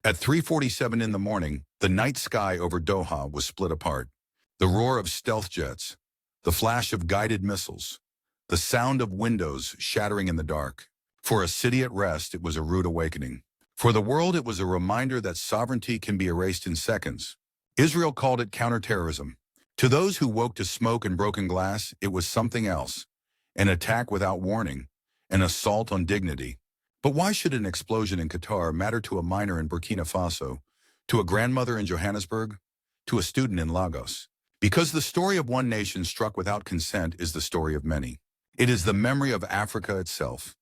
At 3:47 in the morning, the night sky over Doha was split apart. The roar of stealth jets, the flash of guided missiles, the sound of windows shattering in the dark. For a city at rest, it was a rude awakening. For the world, it was a reminder that sovereignty can be erased in seconds. Israel called it counterterrorism. To those who woke to smoke and broken glass, it was something else. An attack without warning, an assault on dignity. But why should an explosion in Qatar matter to a miner in Burkina Faso, to a grandmother in Johannesburg, to a student in Lagos? Because the story of one nation struck without consent is the story of many. It is the memory of Africa itself.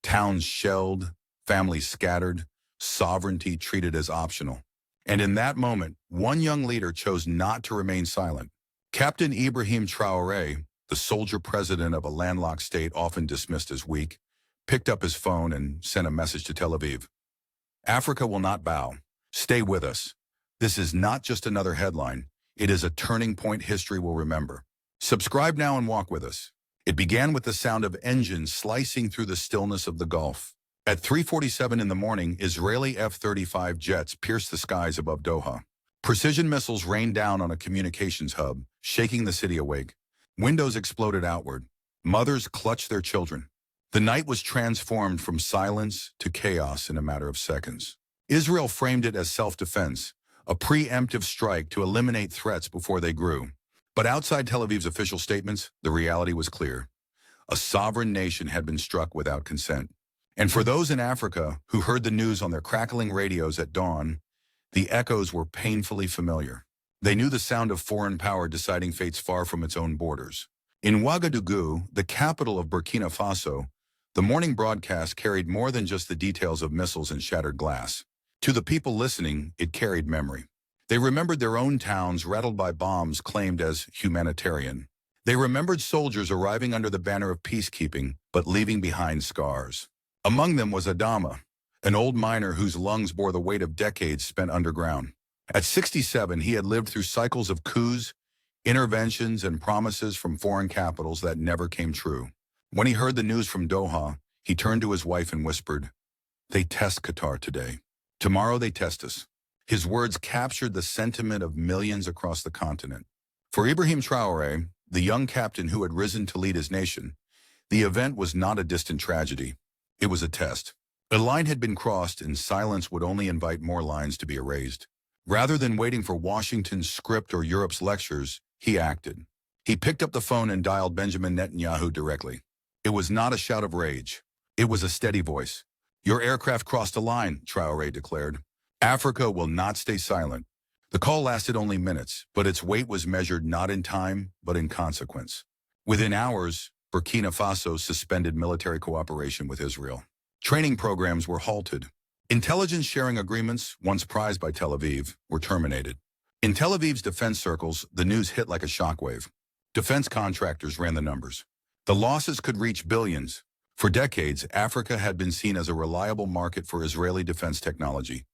Towns shelled, families scattered, sovereignty treated as optional. And in that moment, one young leader chose not to remain silent. Captain Ibrahim Traoré, the soldier president of a landlocked state often dismissed as weak, picked up his phone and sent a message to Tel Aviv. Africa will not bow. Stay with us. This is not just another headline. It is a turning point history will remember. Subscribe now and walk with us. It began with the sound of engines slicing through the stillness of the Gulf. At 3:47 in the morning, Israeli F-35 jets pierced the skies above Doha. Precision missiles rained down on a communications hub, shaking the city awake. Windows exploded outward. Mothers clutched their children. The night was transformed from silence to chaos in a matter of seconds. Israel framed it as self-defense, a preemptive strike to eliminate threats before they grew. But outside Tel Aviv's official statements, the reality was clear. A sovereign nation had been struck without consent. And for those in Africa who heard the news on their crackling radios at dawn, the echoes were painfully familiar. They knew the sound of foreign power deciding fates far from its own borders. In Ouagadougou, the capital of Burkina Faso, the morning broadcast carried more than just the details of missiles and shattered glass. To the people listening, it carried memory. They remembered their own towns rattled by bombs claimed as humanitarian. They remembered soldiers arriving under the banner of peacekeeping, but leaving behind scars. Among them was Adama, an old miner whose lungs bore the weight of decades spent underground. At 67, he had lived through cycles of coups, interventions, and promises from foreign capitals that never came true. When he heard the news from Doha, he turned to his wife and whispered, "They test Qatar today. Tomorrow they test us." His words captured the sentiment of millions across the continent. For Ibrahim Traoré, the young captain who had risen to lead his nation, the event was not a distant tragedy. It was a test. A line had been crossed, and silence would only invite more lines to be erased. Rather than waiting for Washington's script or Europe's lectures, he acted. He picked up the phone and dialed Benjamin Netanyahu directly. It was not a shout of rage. It was a steady voice. "Your aircraft crossed a line," Traoré declared. "Africa will not stay silent." The call lasted only minutes, but its weight was measured not in time, but in consequence. Within hours, Burkina Faso suspended military cooperation with Israel. Training programs were halted. Intelligence sharing agreements, once prized by Tel Aviv, were terminated. In Tel Aviv's defense circles, the news hit like a shockwave. Defense contractors ran the numbers. The losses could reach billions. For decades, Africa had been seen as a reliable market for Israeli defense technology.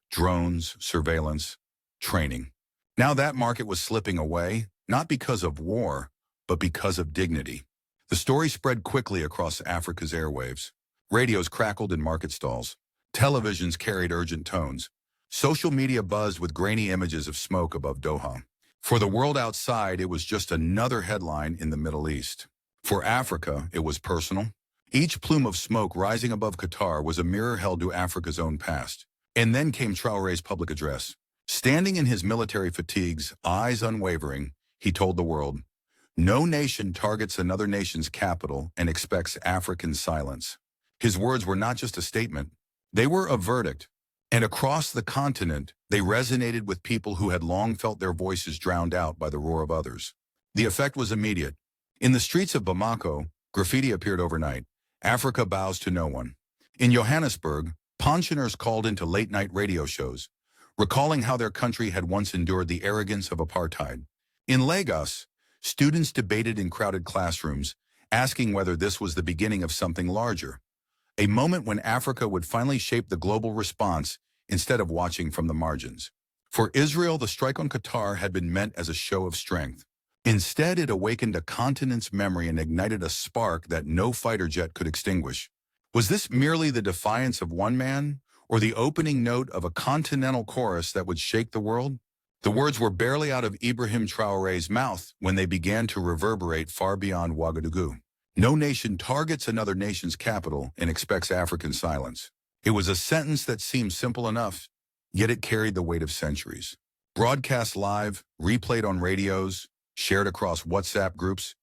Drones, surveillance, training. Now that market was slipping away, not because of war, but because of dignity. The story spread quickly across Africa's airwaves. Radios crackled in market stalls. Televisions carried urgent tones. Social media buzzed with grainy images of smoke above Doha. For the world outside, it was just another headline in the Middle East. For Africa, it was personal. Each plume of smoke rising above Qatar was a mirror held to Africa's own past. And then came Traoré's public address. Standing in his military fatigues, eyes unwavering, he told the world, "No nation targets another nation's capital and expects African silence." His words were not just a statement. They were a verdict. And across the continent, they resonated with people who had long felt their voices drowned out by the roar of others. The effect was immediate. In the streets of Bamako, graffiti appeared overnight. "Africa bows to no one." In Johannesburg, pensioners called into late-night radio shows, recalling how their country had once endured the arrogance of apartheid. In Lagos, students debated in crowded classrooms, asking whether this was the beginning of something larger. A moment when Africa would finally shape the global response instead of watching from the margins. For Israel, the strike on Qatar had been meant as a show of strength. Instead, it awakened a continent's memory and ignited a spark that no fighter jet could extinguish. Was this merely the defiance of one man, or the opening note of a continental chorus that would shake the world? The words were barely out of Ibrahim Traoré's mouth when they began to reverberate far beyond Ouagadougou. No nation targets another nation's capital and expects African silence. It was a sentence that seemed simple enough, yet it carried the weight of centuries. Broadcast live, replayed on radios, shared across WhatsApp groups,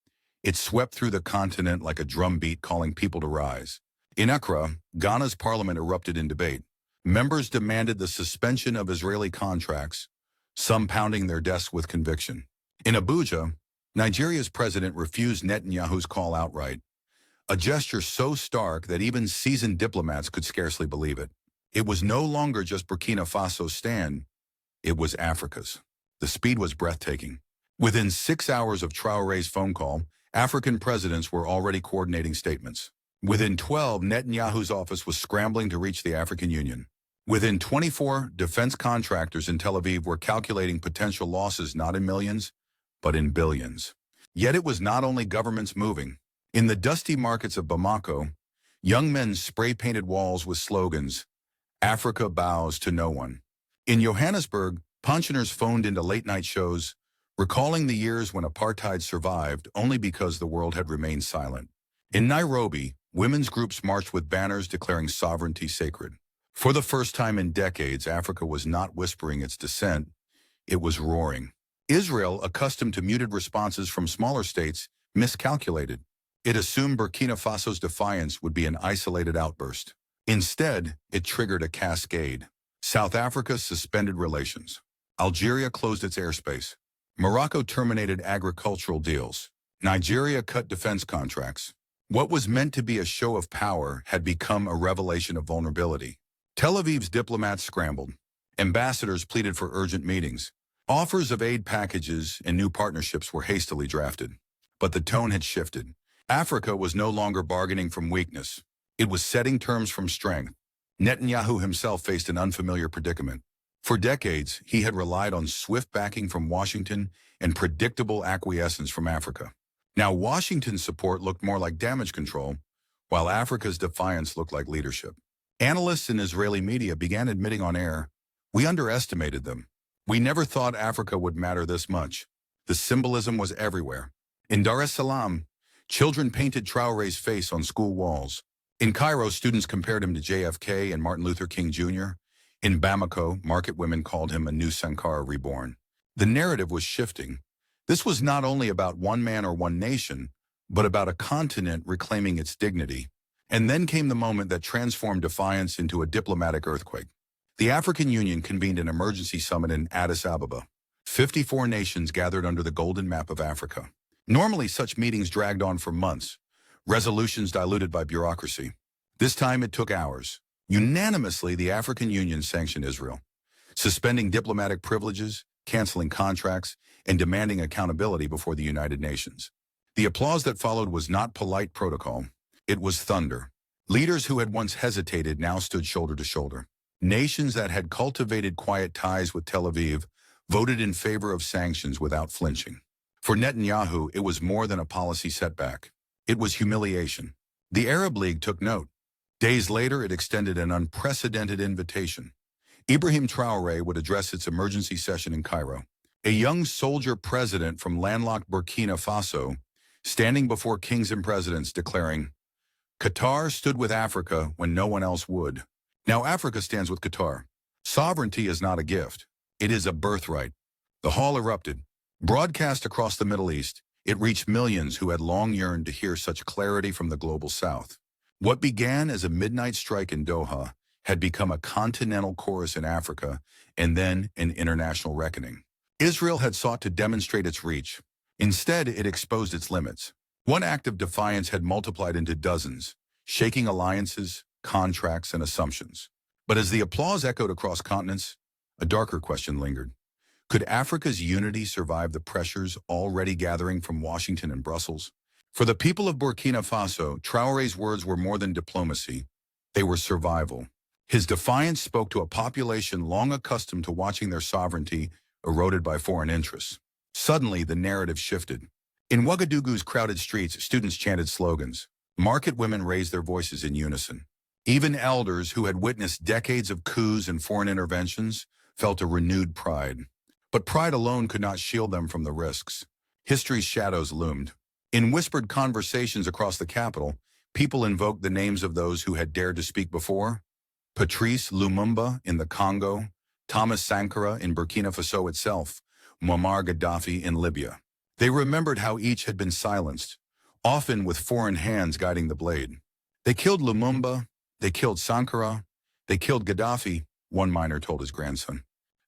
it swept through the continent like a drumbeat calling people to rise. In Accra, Ghana's parliament erupted in debate. Members demanded the suspension of Israeli contracts, some pounding their desks with conviction. In Abuja, Nigeria's president refused Netanyahu's call outright, a gesture so stark that even seasoned diplomats could scarcely believe it. It was no longer just Burkina Faso's stand, it was Africa's. The speed was breathtaking. Within 6 hours of Traoré's phone call, African presidents were already coordinating statements. Within 12, Netanyahu's office was scrambling to reach the African Union. Within 24, defense contractors in Tel Aviv were calculating potential losses not in millions, but in billions. Yet it was not only governments moving. In the dusty markets of Bamako, young men spray-painted walls with slogans, "Africa bows to no one." In Johannesburg, pensioners phoned into late-night shows, recalling the years when apartheid survived only because the world had remained silent. In Nairobi, women's groups marched with banners declaring sovereignty sacred. For the first time in decades, Africa was not whispering its dissent, it was roaring. Israel, accustomed to muted responses from smaller states, miscalculated. It assumed Burkina Faso's defiance would be an isolated outburst. Instead, it triggered a cascade. South Africa suspended relations. Algeria closed its airspace. Morocco terminated agricultural deals. Nigeria cut defense contracts. What was meant to be a show of power had become a revelation of vulnerability. Tel Aviv's diplomats scrambled. Ambassadors pleaded for urgent meetings. Offers of aid packages and new partnerships were hastily drafted. But the tone had shifted. Africa was no longer bargaining from weakness. It was setting terms from strength. Netanyahu himself faced an unfamiliar predicament. For decades, he had relied on swift backing from Washington and predictable acquiescence from Africa. Now Washington's support looked more like damage control, while Africa's defiance looked like leadership. Analysts in Israeli media began admitting on air, "We underestimated them. We never thought Africa would matter this much." The symbolism was everywhere. In Dar es Salaam, children painted Traoré's face on school walls. In Cairo, students compared him to JFK and Martin Luther King Jr. In Bamako, market women called him a new Sankara reborn. The narrative was shifting. This was not only about one man or one nation, but about a continent reclaiming its dignity. And then came the moment that transformed defiance into a diplomatic earthquake. The African Union convened an emergency summit in Addis Ababa. 54 nations gathered under the golden map of Africa. Normally, such meetings dragged on for months, resolutions diluted by bureaucracy. This time it took hours. Unanimously, the African Union sanctioned Israel, suspending diplomatic privileges, canceling contracts, and demanding accountability before the United Nations. The applause that followed was not polite protocol. It was thunder. Leaders who had once hesitated now stood shoulder to shoulder. Nations that had cultivated quiet ties with Tel Aviv voted in favor of sanctions without flinching. For Netanyahu, it was more than a policy setback. It was humiliation. The Arab League took note. Days later, it extended an unprecedented invitation. Ibrahim Traoré would address its emergency session in Cairo. A young soldier president from landlocked Burkina Faso, standing before kings and presidents declaring, "Qatar stood with Africa when no one else would. Now Africa stands with Qatar. Sovereignty is not a gift. It is a birthright." The hall erupted. Broadcast across the Middle East, it reached millions who had long yearned to hear such clarity from the global South. What began as a midnight strike in Doha had become a continental chorus in Africa and then an international reckoning. Israel had sought to demonstrate its reach. Instead, it exposed its limits. One act of defiance had multiplied into dozens, shaking alliances, contracts, and assumptions. But as the applause echoed across continents, a darker question lingered. Could Africa's unity survive the pressures already gathering from Washington and Brussels? For the people of Burkina Faso, Traoré's words were more than diplomacy. They were survival. His defiance spoke to a population long accustomed to watching their sovereignty eroded by foreign interests. Suddenly, the narrative shifted. In Ouagadougou's crowded streets, students chanted slogans. Market women raised their voices in unison. Even elders who had witnessed decades of coups and foreign interventions felt a renewed pride. But pride alone could not shield them from the risks. History's shadows loomed. In whispered conversations across the capital, people invoked the names of those who had dared to speak before. Patrice Lumumba in the Congo, Thomas Sankara in Burkina Faso itself, Muammar Gaddafi in Libya. They remembered how each had been silenced, often with foreign hands guiding the blade. They killed Lumumba, they killed Sankara, they killed Gaddafi, one miner told his grandson.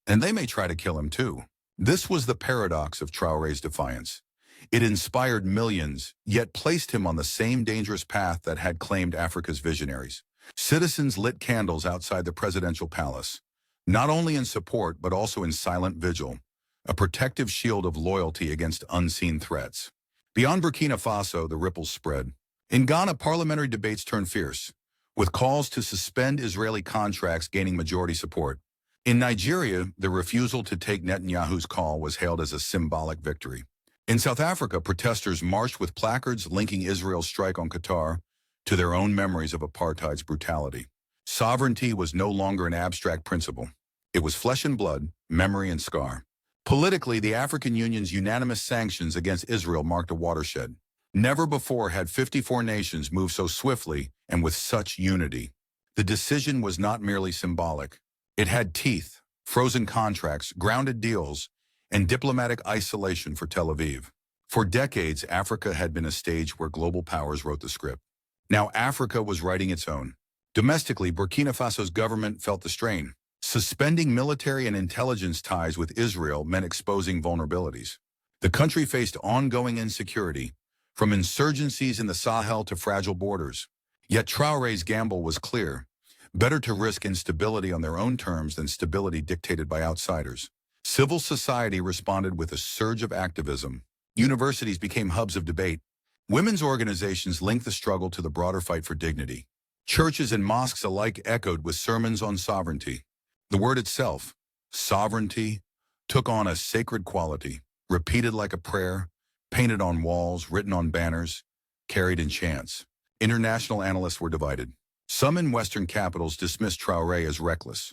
And they may try to kill him too. This was the paradox of Traoré's defiance. It inspired millions, yet placed him on the same dangerous path that had claimed Africa's visionaries. Citizens lit candles outside the presidential palace, not only in support but also in silent vigil, a protective shield of loyalty against unseen threats. Beyond Burkina Faso, the ripples spread. In Ghana, parliamentary debates turned fierce, with calls to suspend Israeli contracts gaining majority support. In Nigeria, the refusal to take Netanyahu's call was hailed as a symbolic victory. In South Africa, protesters marched with placards linking Israel's strike on Qatar to their own memories of apartheid's brutality. Sovereignty was no longer an abstract principle. It was flesh and blood, memory and scar. Politically, the African Union's unanimous sanctions against Israel marked a watershed. Never before had 54 nations moved so swiftly and with such unity. The decision was not merely symbolic. It had teeth, frozen contracts, grounded deals, and diplomatic isolation for Tel Aviv. For decades, Africa had been a stage where global powers wrote the script. Now Africa was writing its own. Domestically, Burkina Faso's government felt the strain. Suspending military and intelligence ties with Israel meant exposing vulnerabilities. The country faced ongoing insecurity, from insurgencies in the Sahel to fragile borders. Yet Traoré's gamble was clear. Better to risk instability on their own terms than stability dictated by outsiders. Civil society responded with a surge of activism. Universities became hubs of debate. Women's organizations linked the struggle to the broader fight for dignity. Churches and mosques alike echoed with sermons on sovereignty. The word itself, sovereignty, took on a sacred quality, repeated like a prayer, painted on walls, written on banners, carried in chants. International analysts were divided. Some in Western capitals dismissed Traoré as reckless,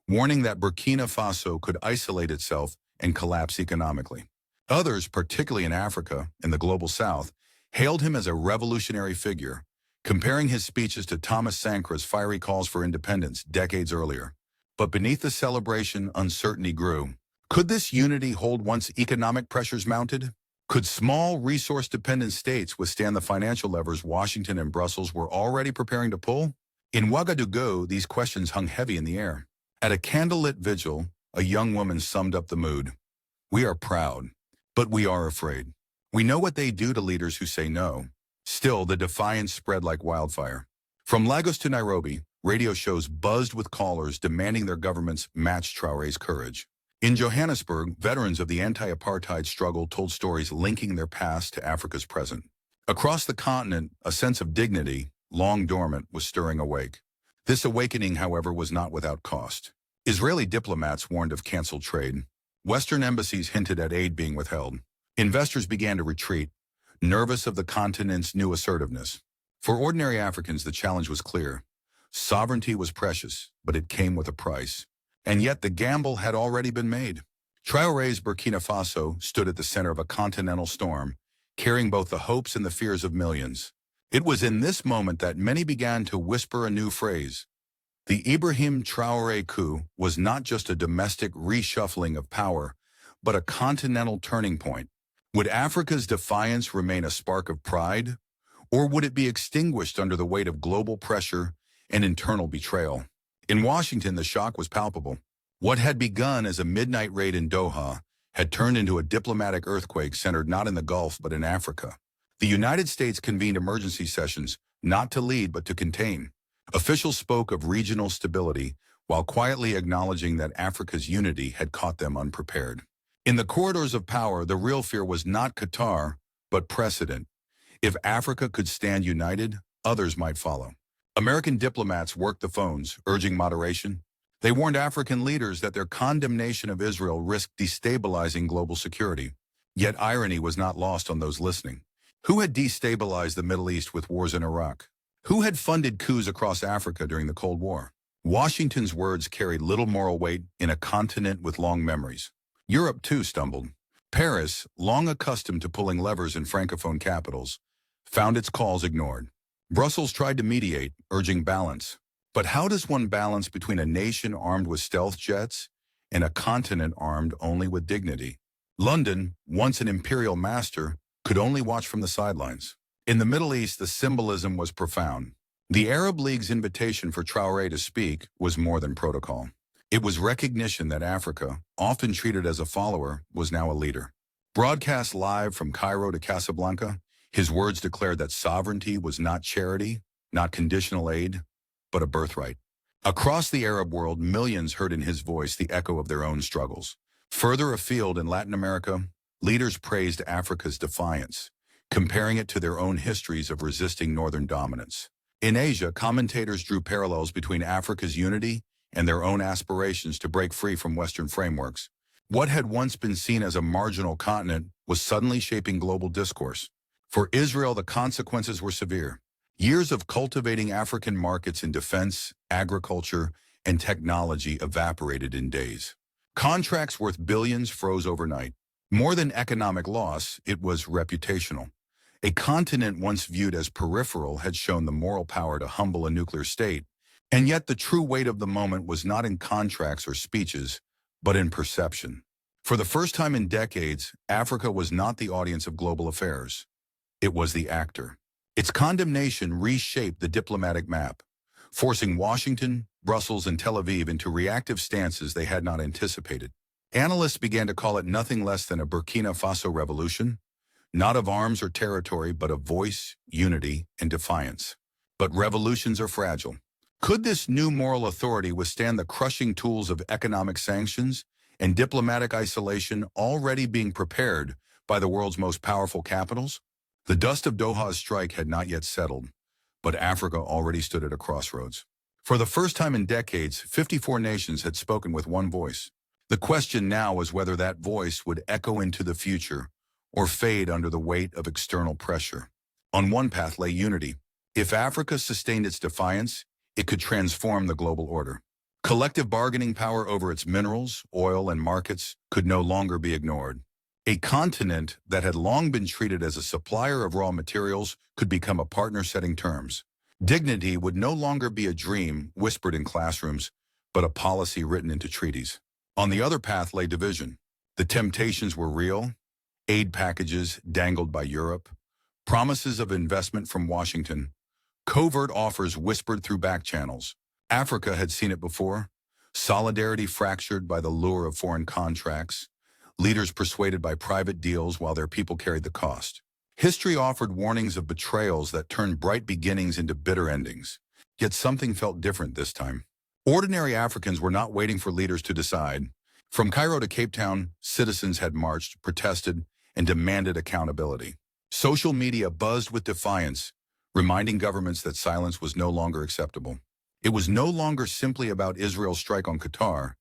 warning that Burkina Faso could isolate itself and collapse economically. Others, particularly in Africa and the global South, hailed him as a revolutionary figure, comparing his speeches to Thomas Sankara's fiery calls for independence decades earlier. But beneath the celebration, uncertainty grew. Could this unity hold once economic pressures mounted? Could small, resource-dependent states withstand the financial levers Washington and Brussels were already preparing to pull? In Ouagadougou, these questions hung heavy in the air. At a candlelit vigil, a young woman summed up the mood. "We are proud, but we are afraid. We know what they do to leaders who say no." Still, the defiance spread like wildfire. From Lagos to Nairobi, radio shows buzzed with callers demanding their governments match Traoré's courage. In Johannesburg, veterans of the anti-apartheid struggle told stories linking their past to Africa's present. Across the continent, a sense of dignity, long dormant, was stirring awake. This awakening, however, was not without cost. Israeli diplomats warned of canceled trade. Western embassies hinted at aid being withheld. Investors began to retreat, nervous of the continent's new assertiveness. For ordinary Africans, the challenge was clear. Sovereignty was precious, but it came with a price. And yet the gamble had already been made. Traoré's Burkina Faso stood at the center of a continental storm, carrying both the hopes and the fears of millions. It was in this moment that many began to whisper a new phrase. The Ibrahim Traoré coup was not just a domestic reshuffling of power, but a continental turning point. Would Africa's defiance remain a spark of pride, or would it be extinguished under the weight of global pressure and internal betrayal? In Washington, the shock was palpable. What had begun as a midnight raid in Doha had turned into a diplomatic earthquake centered not in the Gulf but in Africa. The United States convened emergency sessions, not to lead but to contain. Officials spoke of regional stability while quietly acknowledging that Africa's unity had caught them unprepared. In the corridors of power, the real fear was not Qatar, but precedent. If Africa could stand united, others might follow. American diplomats worked the phones, urging moderation. They warned African leaders that their condemnation of Israel risked destabilizing global security. Yet irony was not lost on those listening. Who had destabilized the Middle East with wars in Iraq? Who had funded coups across Africa during the Cold War? Washington's words carried little moral weight in a continent with long memories. Europe, too, stumbled. Paris, long accustomed to pulling levers in Francophone capitals, found its calls ignored. Brussels tried to mediate, urging balance. But how does one balance between a nation armed with stealth jets and a continent armed only with dignity? London, once an imperial master, could only watch from the sidelines. In the Middle East, the symbolism was profound. The Arab League's invitation for Traore to speak was more than protocol. It was recognition that Africa, often treated as a follower, was now a leader. Broadcast live from Cairo to Casablanca, his words declared that sovereignty was not charity, not conditional aid, but a birthright. Across the Arab world, millions heard in his voice the echo of their own struggles. Further afield in Latin America, leaders praised Africa's defiance, comparing it to their own histories of resisting northern dominance. In Asia, commentators drew parallels between Africa's unity and their own aspirations to break free from Western frameworks. What had once been seen as a marginal continent was suddenly shaping global discourse. For Israel, the consequences were severe. Years of cultivating African markets in defense, agriculture, and technology evaporated in days. Contracts worth billions froze overnight. More than economic loss, it was reputational. A continent once viewed as peripheral had shown the moral power to humble a nuclear state, and yet the true weight of the moment was not in contracts or speeches, but in perception. For the first time in decades, Africa was not the audience of global affairs. It was the actor. Its condemnation reshaped the diplomatic map, forcing Washington, Brussels, and Tel Aviv into reactive stances they had not anticipated. Analysts began to call it nothing less than a Burkina Faso Revolution, not of arms or territory, but of voice, unity, and defiance. But revolutions are fragile. Could this new moral authority withstand the crushing tools of economic sanctions and diplomatic isolation already being prepared by the world's most powerful capitals? The dust of Doha's strike had not yet settled, but Africa already stood at a crossroads. For the first time in decades, 54 nations had spoken with one voice. The question now was whether that voice would echo into the future or fade under the weight of external pressure. On one path lay unity. If Africa sustained its defiance, it could transform the global order. Collective bargaining power over its minerals, oil, and markets could no longer be ignored. A continent that had long been treated as a supplier of raw materials could become a partner setting terms. Dignity would no longer be a dream whispered in classrooms, but a policy written into treaties. On the other path lay division. The temptations were real. Aid packages dangled by Europe, promises of investment from Washington, covert offers whispered through back channels. Africa had seen it before. Solidarity fractured by the lure of foreign contracts, leaders persuaded by private deals while their people carried the cost. History offered warnings of betrayals that turned bright beginnings into bitter endings. Yet something felt different this time. Ordinary Africans were not waiting for leaders to decide. From Cairo to Cape Town, citizens had marched, protested, and demanded accountability. Social media buzzed with defiance, reminding governments that silence was no longer acceptable. It was no longer simply about Israel's strike on Qatar.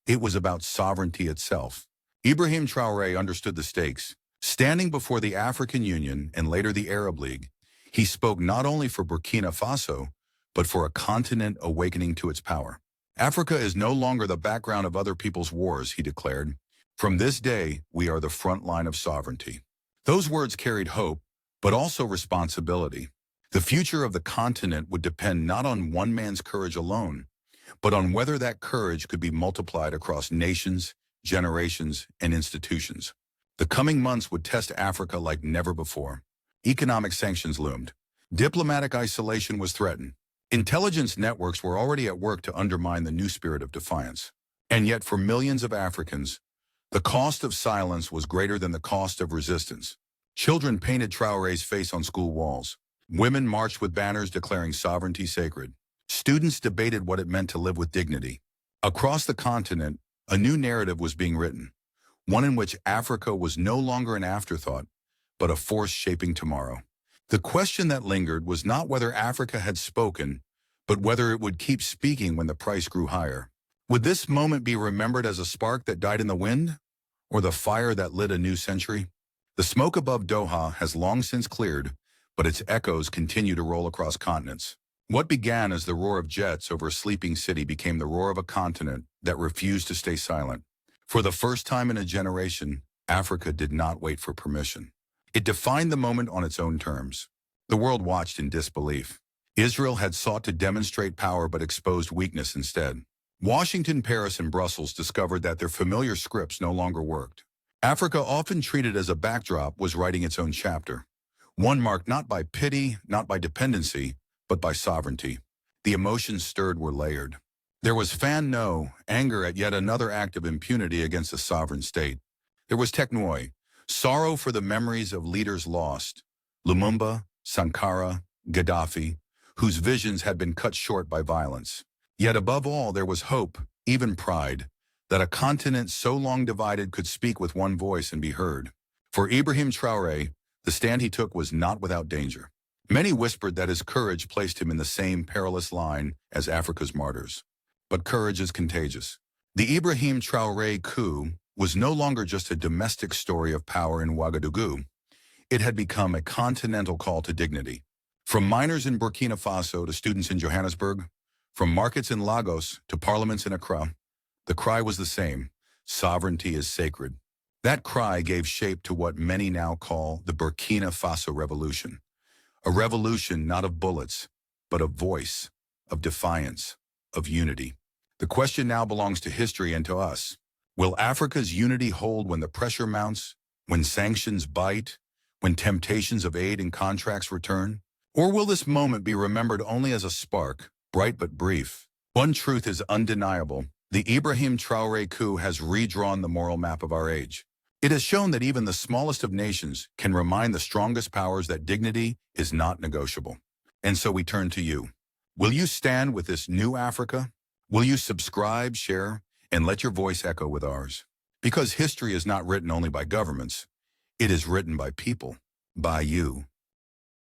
It was about sovereignty itself. Ibrahim Traoré understood the stakes. Standing before the African Union and later the Arab League, he spoke not only for Burkina Faso, but for a continent awakening to its power. Africa is no longer the background of other people's wars, he declared. From this day, we are the front line of sovereignty. Those words carried hope, but also responsibility. The future of the continent would depend not on one man's courage alone, but on whether that courage could be multiplied across nations, generations, and institutions. The coming months would test Africa like never before. Economic sanctions loomed. Diplomatic isolation was threatened. Intelligence networks were already at work to undermine the new spirit of defiance. And yet, for millions of Africans, the cost of silence was greater than the cost of resistance. Children painted Traoré's face on school walls. Women marched with banners declaring sovereignty sacred. Students debated what it meant to live with dignity. Across the continent, a new narrative was being written, one in which Africa was no longer an afterthought, but a force shaping tomorrow. The question that lingered was not whether Africa had spoken, but whether it would keep speaking when the price grew higher. Would this moment be remembered as a spark that died in the wind, or the fire that lit a new century? The smoke above Doha has long since cleared, but its echoes continue to roll across continents. What began as the roar of jets over a sleeping city became the roar of a continent that refused to stay silent. For the first time in a generation, Africa did not wait for permission. It defined the moment on its own terms. The world watched in disbelief. Israel had sought to demonstrate power but exposed weakness instead. Washington, Paris, and Brussels discovered that their familiar scripts no longer worked. Africa, often treated as a backdrop, was writing its own chapter. One marked not by pity, not by dependency, but by sovereignty. The emotions stirred were layered. There was no anger at yet another act of impunity against a sovereign state. There was teknoi, sorrow for the memories of leaders lost, Lumumba, Sankara, Gaddafi, whose visions had been cut short by violence. Yet above all, there was hope, even pride, that a continent so long divided could speak with one voice and be heard. For Ibrahim Traoré, the stand he took was not without danger. Many whispered that his courage placed him in the same perilous line as Africa's martyrs. But courage is contagious. The Ibrahim Traoré coup was no longer just a domestic story of power in Ouagadougou. It had become a continental call to dignity. From miners in Burkina Faso to students in Johannesburg, from markets in Lagos to parliaments in Accra, the cry was the same: sovereignty is sacred. That cry gave shape to what many now call the Burkina Faso Revolution. A revolution not of bullets, but of voice, of defiance, of unity. The question now belongs to history and to us. Will Africa's unity hold when the pressure mounts, when sanctions bite, when temptations of aid and contracts return? Or will this moment be remembered only as a spark, bright but brief? One truth is undeniable. The Ibrahim Traoré coup has redrawn the moral map of our age. It has shown that even the smallest of nations can remind the strongest powers that dignity is not negotiable. And so we turn to you. Will you stand with this new Africa? Will you subscribe, share, and let your voice echo with ours? Because history is not written only by governments. It is written by people, by you.